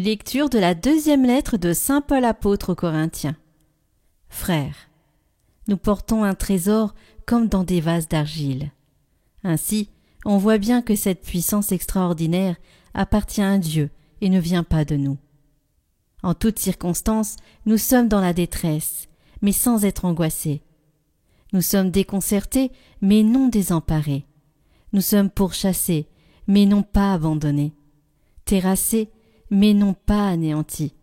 Lecture de la deuxième lettre de saint Paul apôtre aux Corinthiens. Frères, nous portons un trésor comme dans des vases d'argile. Ainsi, on voit bien que cette puissance extraordinaire appartient à Dieu et ne vient pas de nous. En toutes circonstances, nous sommes dans la détresse, mais sans être angoissés. Nous sommes déconcertés, mais non désemparés. Nous sommes pourchassés, mais non pas abandonnés. Terrassés, mais non pas anéantis.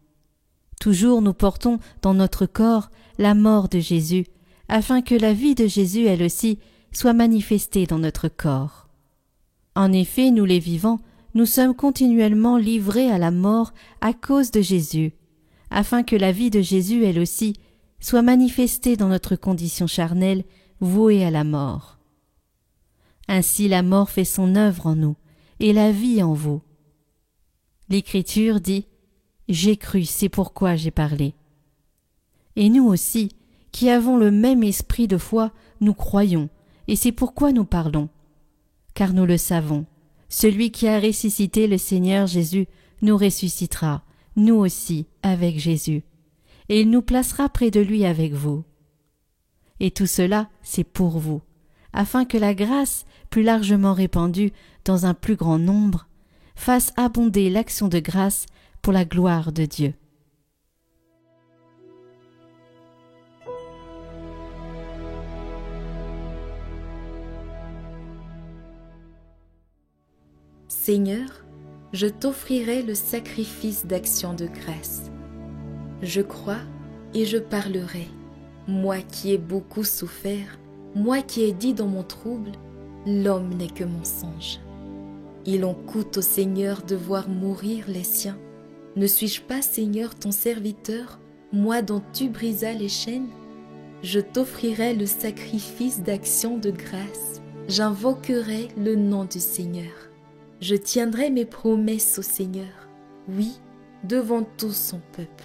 Toujours nous portons dans notre corps la mort de Jésus, afin que la vie de Jésus, elle aussi, soit manifestée dans notre corps. En effet, nous les vivants, nous sommes continuellement livrés à la mort à cause de Jésus, afin que la vie de Jésus, elle aussi, soit manifestée dans notre condition charnelle, vouée à la mort. Ainsi la mort fait son œuvre en nous, et la vie en vous. L'Écriture dit « J'ai cru, c'est pourquoi j'ai parlé ». Et nous aussi, qui avons le même esprit de foi, nous croyons, et c'est pourquoi nous parlons. Car nous le savons, celui qui a ressuscité le Seigneur Jésus nous ressuscitera, nous aussi, avec Jésus, et il nous placera près de lui avec vous. Et tout cela, c'est pour vous, afin que la grâce, plus largement répandue dans un plus grand nombre, fasse abonder l'action de grâce pour la gloire de Dieu. Seigneur, je t'offrirai le sacrifice d'action de grâce. Je crois et je parlerai, moi qui ai beaucoup souffert, moi qui ai dit dans mon trouble, l'homme n'est que mensonge. Il en coûte au Seigneur de voir mourir les siens. Ne suis-je pas, Seigneur, ton serviteur, moi dont tu brisas les chaînes? Je t'offrirai le sacrifice d'action de grâce. J'invoquerai le nom du Seigneur. Je tiendrai mes promesses au Seigneur, oui, devant tout son peuple.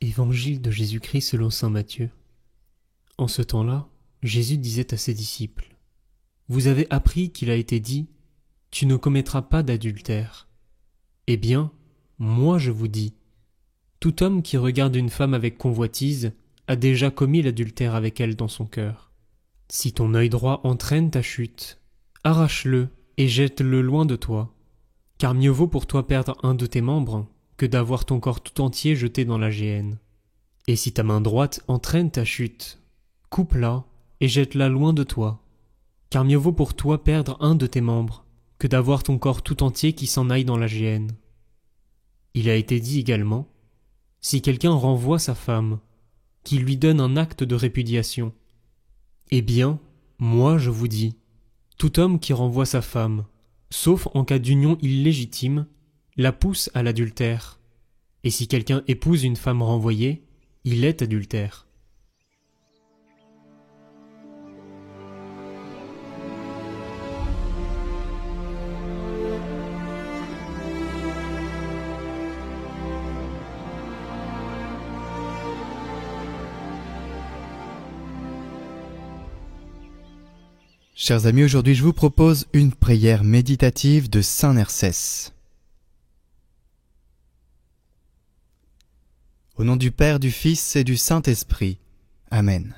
Évangile de Jésus-Christ selon saint Matthieu. En ce temps-là, Jésus disait à ses disciples : Vous avez appris qu'il a été dit : Tu ne commettras pas d'adultère. Eh bien, moi je vous dis, tout homme qui regarde une femme avec convoitise a déjà commis l'adultère avec elle dans son cœur. Si ton œil droit entraîne ta chute, arrache-le et jette-le loin de toi, car mieux vaut pour toi perdre un de tes membres que d'avoir ton corps tout entier jeté dans la géhenne. Et si ta main droite entraîne ta chute, coupe-la et jette-la loin de toi, car mieux vaut pour toi perdre un de tes membres que d'avoir ton corps tout entier qui s'en aille dans la géhenne. Il a été dit également, si quelqu'un renvoie sa femme, qu'il lui donne un acte de répudiation. Eh bien, moi je vous dis, tout homme qui renvoie sa femme, sauf en cas d'union illégitime, la pousse à l'adultère. Et si quelqu'un épouse une femme renvoyée, il est adultère. Chers amis, aujourd'hui je vous propose une prière méditative de saint Nersès. Au nom du Père, du Fils et du Saint-Esprit. Amen.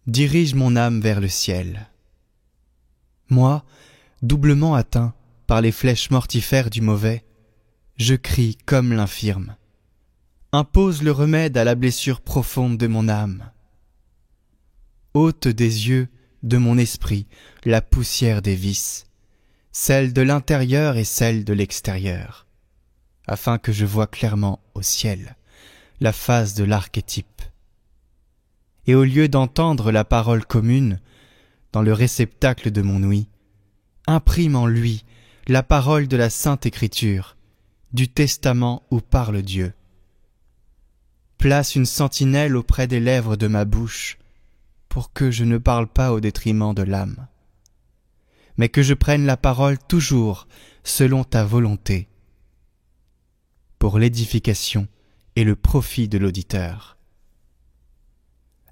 Dirige mon âme vers le ciel. Moi, doublement atteint par les flèches mortifères du mauvais, je crie comme l'infirme. Impose le remède à la blessure profonde de mon âme. Ôte des yeux de mon esprit la poussière des vices, celle de l'intérieur et celle de l'extérieur, afin que je voie clairement au ciel la face de l'archétype. Et au lieu d'entendre la parole commune dans le réceptacle de mon ouïe, imprime en lui la parole de la Sainte Écriture, du testament où parle Dieu. Place une sentinelle auprès des lèvres de ma bouche, pour que je ne parle pas au détriment de l'âme. mais que je prenne la parole toujours selon ta volonté, pour l'édification et le profit de l'auditeur.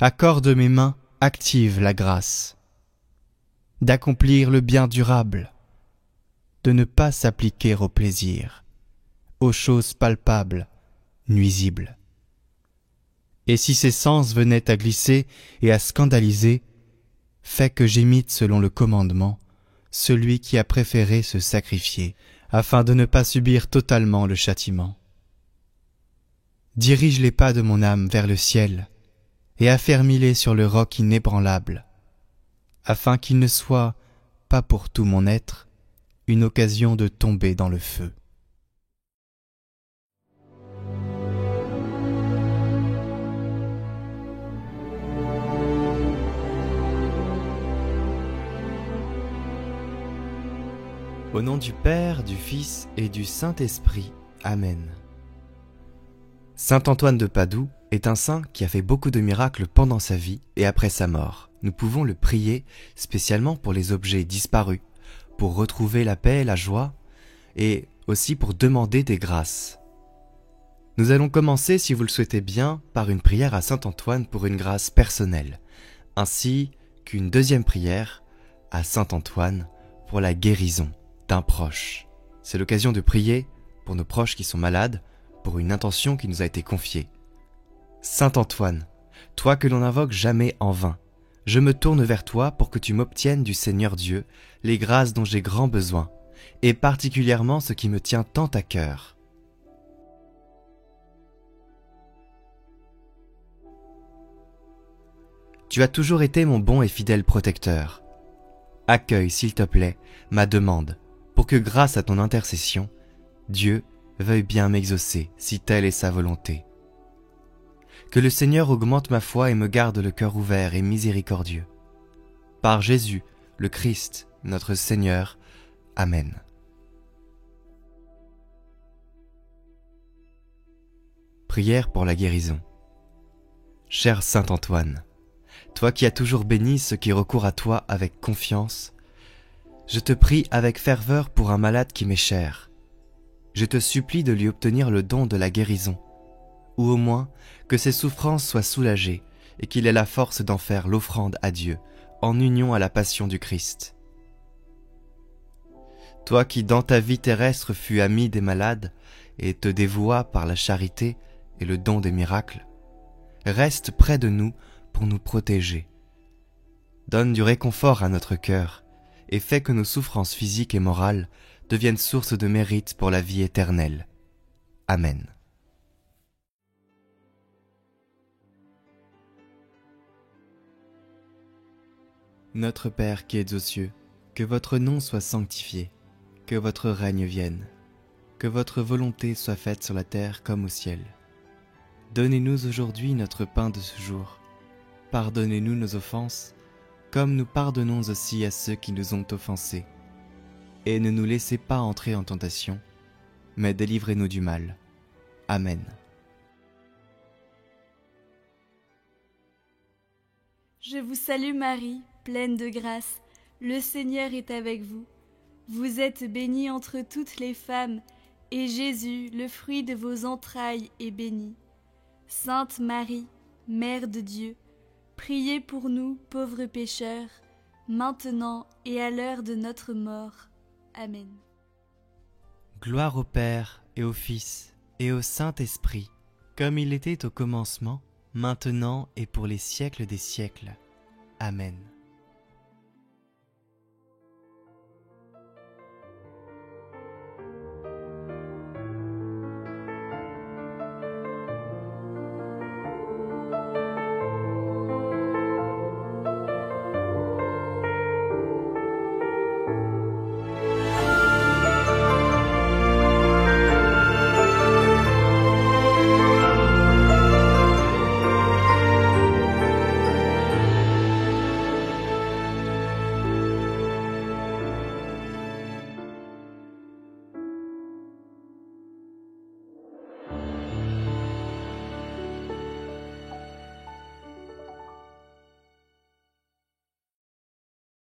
Accorde mes mains actives la grâce, d'accomplir le bien durable, de ne pas s'appliquer au plaisir, aux choses palpables, nuisibles. Et si ces sens venaient à glisser et à scandaliser, fais que j'imite selon le commandement celui qui a préféré se sacrifier, afin de ne pas subir totalement le châtiment. Dirige les pas de mon âme vers le ciel, et affermis-les sur le roc inébranlable, afin qu'il ne soit, pas pour tout mon être, une occasion de tomber dans le feu. Au nom du Père, du Fils et du Saint-Esprit. Amen. Saint Antoine de Padoue est un saint qui a fait beaucoup de miracles pendant sa vie et après sa mort. Nous pouvons le prier spécialement pour les objets disparus, pour retrouver la paix, la joie et aussi pour demander des grâces. Nous allons commencer, si vous le souhaitez bien, par une prière à Saint Antoine pour une grâce personnelle, ainsi qu'une deuxième prière à Saint Antoine pour la guérison d'un proche. C'est l'occasion de prier pour nos proches qui sont malades, pour une intention qui nous a été confiée. Saint Antoine, toi que l'on n'invoque jamais en vain, je me tourne vers toi pour que tu m'obtiennes du Seigneur Dieu les grâces dont j'ai grand besoin, et particulièrement ce qui me tient tant à cœur. Tu as toujours été mon bon et fidèle protecteur. Accueille, s'il te plaît, ma demande, pour que grâce à ton intercession, Dieu veuille bien m'exaucer, si telle est sa volonté. Que le Seigneur augmente ma foi et me garde le cœur ouvert et miséricordieux. Par Jésus, le Christ, notre Seigneur. Amen. Prière pour la guérison. Cher Saint Antoine, toi qui as toujours béni ceux qui recourent à toi avec confiance, je te prie avec ferveur pour un malade qui m'est cher. Je te supplie de lui obtenir le don de la guérison, ou au moins que ses souffrances soient soulagées et qu'il ait la force d'en faire l'offrande à Dieu, en union à la passion du Christ. Toi qui dans ta vie terrestre fus ami des malades et te dévoua par la charité et le don des miracles, reste près de nous pour nous protéger. Donne du réconfort à notre cœur et fais que nos souffrances physiques et morales deviennent source de mérite pour la vie éternelle. Amen. Notre Père qui êtes aux cieux, que votre nom soit sanctifié, que votre règne vienne, que votre volonté soit faite sur la terre comme au ciel. Donnez-nous aujourd'hui notre pain de ce jour. Pardonnez-nous nos offenses, comme nous pardonnons aussi à ceux qui nous ont offensés. Et ne nous laissez pas entrer en tentation, mais délivrez-nous du mal. Amen. Je vous salue Marie, pleine de grâce, le Seigneur est avec vous. Vous êtes bénie entre toutes les femmes, et Jésus, le fruit de vos entrailles, est béni. Sainte Marie, Mère de Dieu, priez pour nous, pauvres pécheurs, maintenant et à l'heure de notre mort. Amen. Gloire au Père et au Fils et au Saint-Esprit, comme il était au commencement, maintenant et pour les siècles des siècles. Amen.